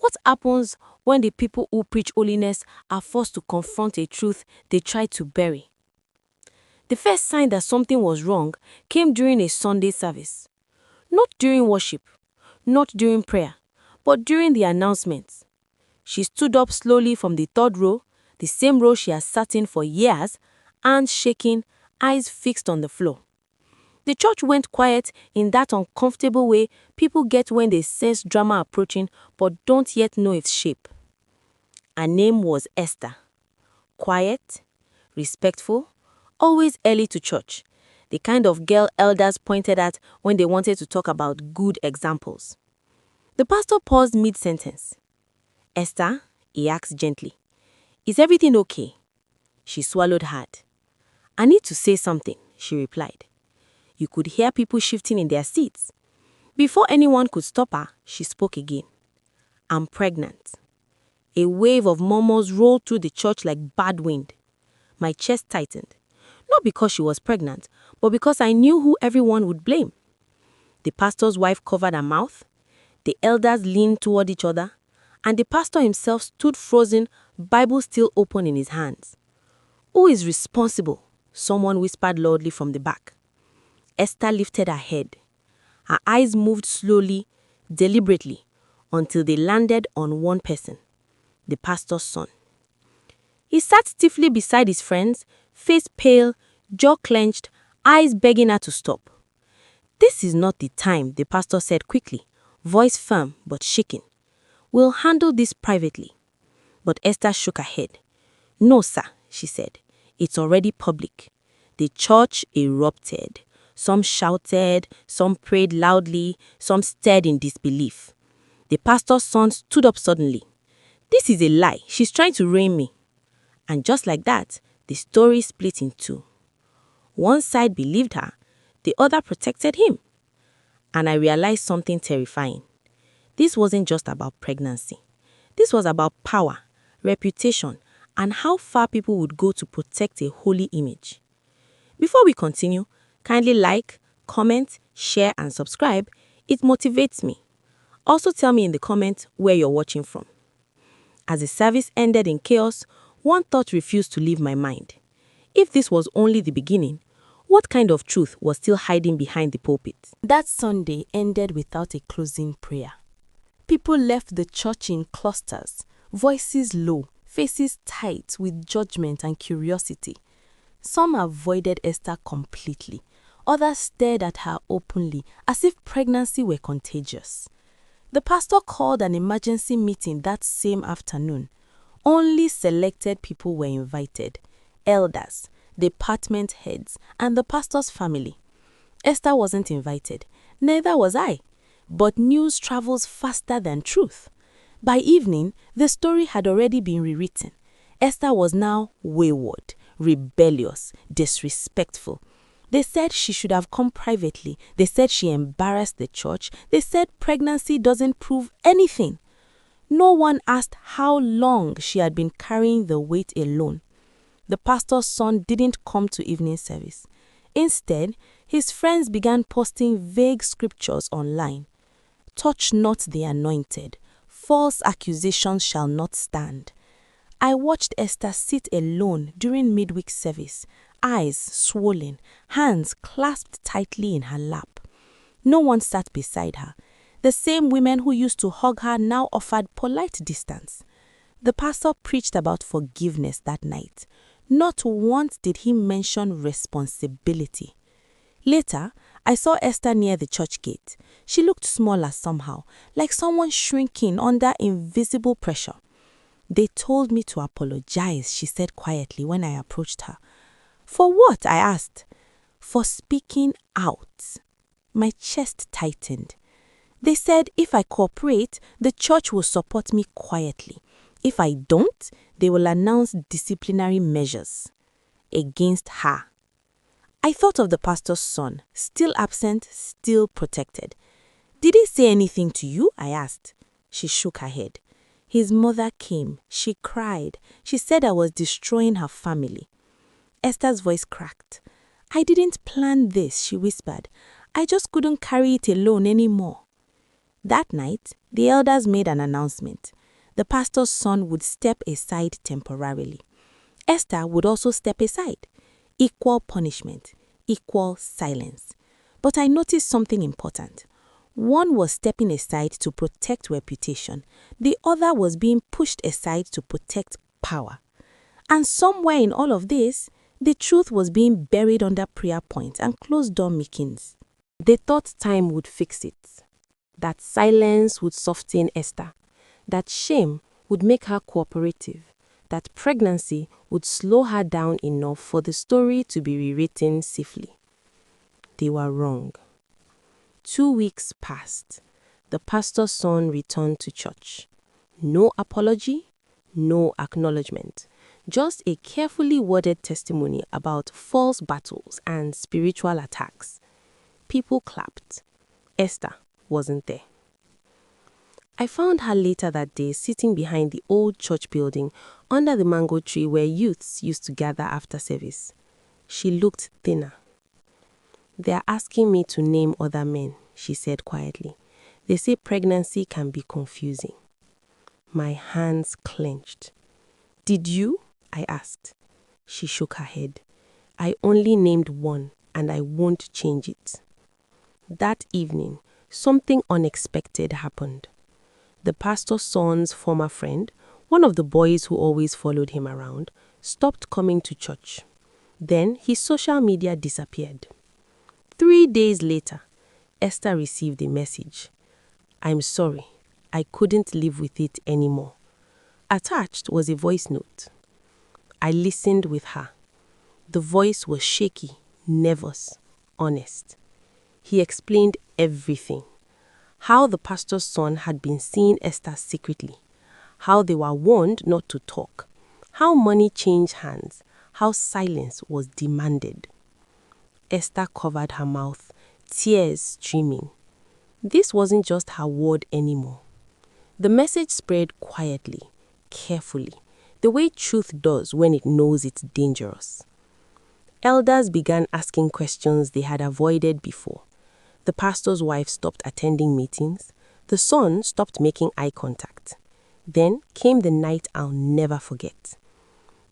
What happens when the people who preach holiness are forced to confront a truth they tried to bury? The first sign that something was wrong came during a Sunday service. Not during worship, not during prayer, but during the announcements. She stood up slowly from the third row, the same row she has sat in for years, hands shaking, eyes fixed on the floor. The church went quiet in that uncomfortable way people get when they sense drama approaching but don't yet know its shape. Her name was Esther. Quiet, respectful, always early to church. The kind of girl elders pointed at when they wanted to talk about good examples. The pastor paused mid-sentence. "Esther," he asked gently, "is everything okay?" She swallowed hard. "I need to say something," she replied. You could hear people shifting in their seats. Before anyone could stop her, she spoke again. "I'm pregnant." A wave of murmurs rolled through the church like bad wind. My chest tightened. Not because she was pregnant, but because I knew who everyone would blame. The pastor's wife covered her mouth. The elders leaned toward each other. And the pastor himself stood frozen, Bible still open in his hands. "Who is responsible?" someone whispered loudly from the back. Esther lifted her head. Her eyes moved slowly, deliberately, until they landed on one person, the pastor's son. He sat stiffly beside his friends, face pale, jaw clenched, eyes begging her to stop. "This is not the time," the pastor said quickly, voice firm but shaking. "We'll handle this privately." But Esther shook her head. "No, sir," she said. "It's already public." The church erupted. Some shouted, some prayed loudly, some stared in disbelief. The pastor's son stood up suddenly. "This is a lie. She's trying to ruin me." And just like that, the story split in two. One side believed her, the other protected him. And I realized something terrifying. This wasn't just about pregnancy. This was about power, reputation, and how far people would go to protect a holy image. Before we continue, kindly like, comment, share, and subscribe. It motivates me. Also tell me in the comments where you're watching from. As the service ended in chaos, one thought refused to leave my mind. If this was only the beginning, what kind of truth was still hiding behind the pulpit? That Sunday ended without a closing prayer. People left the church in clusters, voices low, faces tight with judgment and curiosity. Some avoided Esther completely. Others stared at her openly, as if pregnancy were contagious. The pastor called an emergency meeting that same afternoon. Only selected people were invited: elders, department heads, and the pastor's family. Esther wasn't invited. Neither was I. But news travels faster than truth. By evening, the story had already been rewritten. Esther was now wayward, rebellious, disrespectful. They said she should have come privately. They said she embarrassed the church. They said pregnancy doesn't prove anything. No one asked how long she had been carrying the weight alone. The pastor's son didn't come to evening service. Instead, his friends began posting vague scriptures online. "Touch not the anointed. False accusations shall not stand." I watched Esther sit alone during midweek service, eyes swollen, hands clasped tightly in her lap. No one sat beside her. The same women who used to hug her now offered polite distance. The pastor preached about forgiveness that night. Not once did he mention responsibility. Later, I saw Esther near the church gate. She looked smaller somehow, like someone shrinking under invisible pressure. "They told me to apologize," she said quietly when I approached her. "For what?" I asked. "For speaking out." My chest tightened. "They said if I cooperate, the church will support me quietly. If I don't, they will announce disciplinary measures against her." I thought of the pastor's son, still absent, still protected. "Did he say anything to you?" I asked. She shook her head. "His mother came. She cried. She said I was destroying her family." Esther's voice cracked. "I didn't plan this," she whispered. "I just couldn't carry it alone anymore." That night, the elders made an announcement. The pastor's son would step aside temporarily. Esther would also step aside. Equal punishment, equal silence. But I noticed something important. One was stepping aside to protect reputation. The other was being pushed aside to protect power. And somewhere in all of this, the truth was being buried under prayer points and closed-door meetings. They thought time would fix it, that silence would soften Esther, that shame would make her cooperative, that pregnancy would slow her down enough for the story to be rewritten safely. They were wrong. 2 weeks passed. The pastor's son returned to church. No apology, no acknowledgement. Just a carefully worded testimony about false battles and spiritual attacks. People clapped. Esther wasn't there. I found her later that day sitting behind the old church building under the mango tree where youths used to gather after service. She looked thinner. "They are asking me to name other men," she said quietly. "They say pregnancy can be confusing." My hands clenched. "Did you?" I asked. She shook her head. "I only named one, and I won't change it." That evening, something unexpected happened. The pastor's son's former friend, one of the boys who always followed him around, stopped coming to church. Then his social media disappeared. 3 days later, Esther received a message. "I'm sorry, I couldn't live with it anymore." Attached was a voice note. I listened with her. The voice was shaky, nervous, honest. He explained everything. How the pastor's son had been seeing Esther secretly. How they were warned not to talk. How money changed hands. How silence was demanded. Esther covered her mouth, tears streaming. This wasn't just her word anymore. The message spread quietly, carefully, the way truth does when it knows it's dangerous. Elders began asking questions they had avoided before. The pastor's wife stopped attending meetings. The son stopped making eye contact. Then came the night I'll never forget.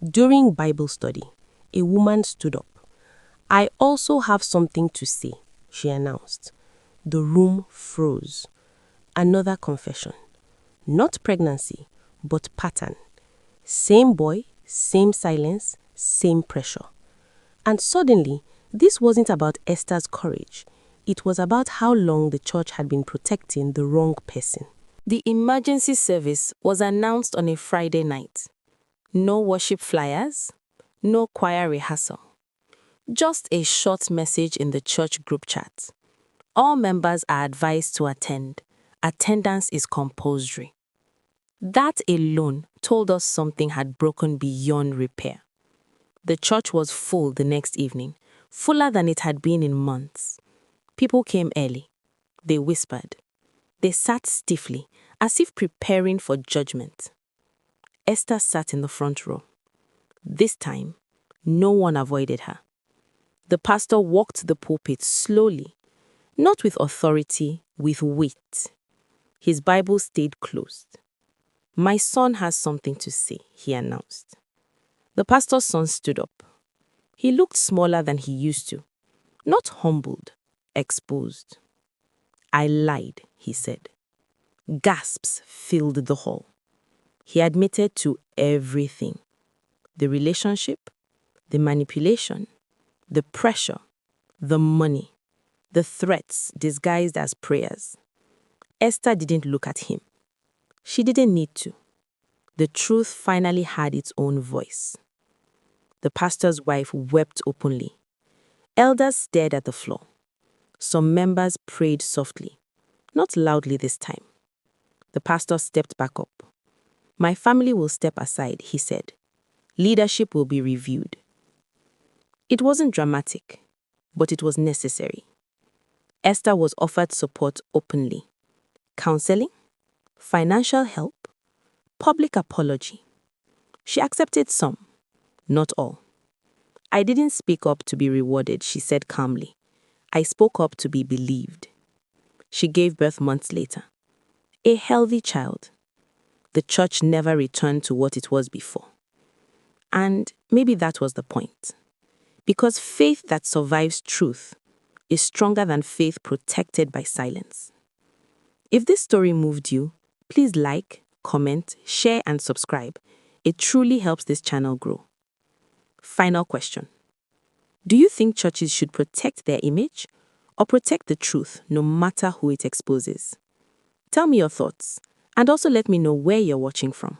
During Bible study, a woman stood up. "I also have something to say," she announced. The room froze. Another confession. Not pregnancy, but pattern. Same boy, same silence, same pressure. And suddenly, this wasn't about Esther's courage. It was about how long the church had been protecting the wrong person. The emergency service was announced on a Friday night. No worship flyers, no choir rehearsal. Just a short message in the church group chat. All members are advised to attend. Attendance is compulsory. That alone told us something had broken beyond repair. The church was full the next evening, fuller than it had been in months. People came early. They whispered. They sat stiffly, as if preparing for judgment. Esther sat in the front row. This time, no one avoided her. The pastor walked to the pulpit slowly, not with authority, with weight. His Bible stayed closed. "My son has something to say," he announced. The pastor's son stood up. He looked smaller than he used to, not humbled, exposed. "I lied," he said. Gasps filled the hall. He admitted to everything. The relationship, the manipulation, the pressure, the money, the threats disguised as prayers. Esther didn't look at him. She didn't need to. The truth finally had its own voice. The pastor's wife wept openly. Elders stared at the floor. Some members prayed softly, not loudly this time. The pastor stepped back up. "My family will step aside," he said. "Leadership will be reviewed." It wasn't dramatic, but it was necessary. Esther was offered support openly. Counseling, financial help, public apology. She accepted some, not all. "I didn't speak up to be rewarded," she said calmly. "I spoke up to be believed." She gave birth months later. A healthy child. the church never returned to what it was before. And maybe that was the point. Because faith that survives truth is stronger than faith protected by silence. If this story moved you, please like, comment, share, and subscribe. It truly helps this channel grow. Final question. Do you think churches should protect their image or protect the truth no matter who it exposes? Tell me your thoughts, and also let me know where you're watching from.